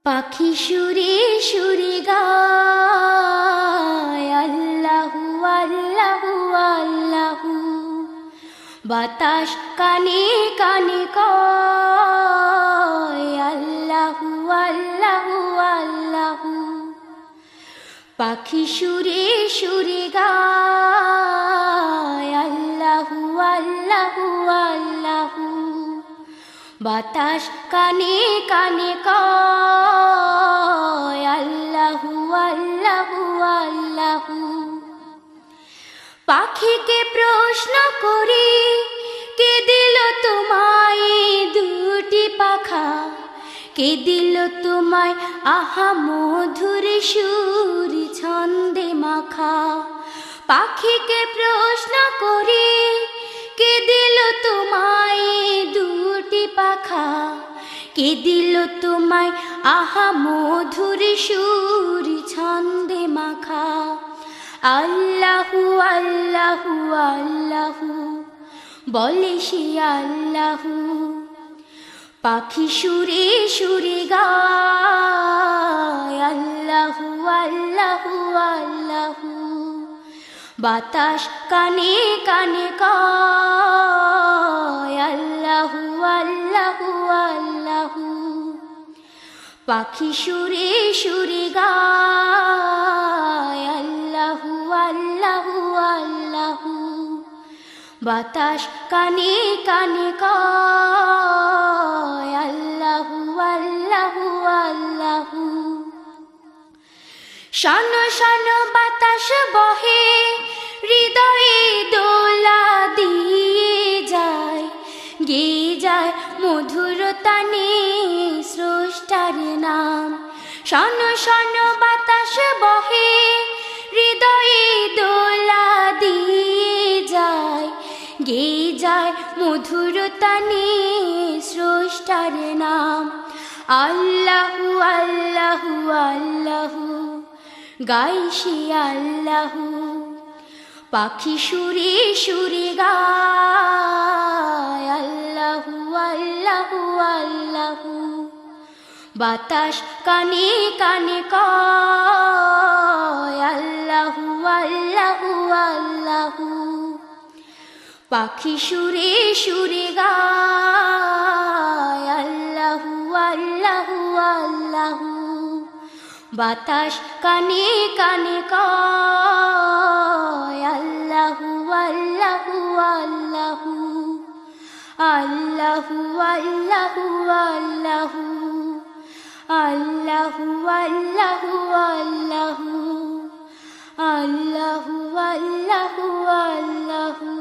পাখি সুরে সুরে গায় আল্লাহু আল্লাহু আল্লাহু। বাতাস কানে কানে কয় আল্লাহু আল্লাহু আল্লাহু। পাখি সুরে সুরে গায় আল্লাহু আল্লাহু আল্লাহু। বাতাস কানে কানে কয় আল্লাহু আল্লাহু আল্লাহু। পাখিকে প্রশ্ন করি, কে দিল তোমায় দুটি পাখা? কে দিল তোমায় আহা মধুর সুর ছন্দে মাখা? পাখিকে প্রশ্ন করি, কে দিল তোমায় দুটি পাখা? কে দিল তোমায় আহা মধুর সুর ছন্দে মাখা? আল্লাহু আল্লাহু আল্লাহু বলে সে আল্লাহু। পাখি সুরে সুরে গায় আল্লাহু আল্লাহু আল্লাহু। বাতাস কানে কানে কয় আল্লাহু আল্লাহু আল্লাহু। পাখি সুরে সুরে গায় আল্লাহু আল্লাহু আল্লাহু। বাতাস কানে কানে কয় আল্লাহু আল্লাহু আল্লাহু। শন শন বাতাস বহে হৃদয়ে দোলা দিয়ে যায়, গেয়ে যায় মধুর তানে স্রষ্টার নাম। শন শন বাতাস বহে হৃদয়ে দোলা দিয়ে যায়, গেয়ে যায় মধুর তানে স্রষ্টার নাম। আল্লাহু আল্লাহু আল্লাহু গাই সে আল্লাহু। পাখি সুরে সুরে গায় আল্লাহু আল্লাহু আল্লাহু। বাতাস কানে কানে কয় আল্লাহু আল্লাহু আল্লাহু। পাখি সুরে সুরে গায় আল্লাহু আল্লাহু আল্লাহু। বাতাস কানে কানে কয় আল্লাহু আল্লাহু আল্লাহু। আল্লাহু আল্লাহু আল্লাহু। আল্লাহু আল্লাহু আল্লাহু। আল্লাহু আল্লাহু আল্লাহু।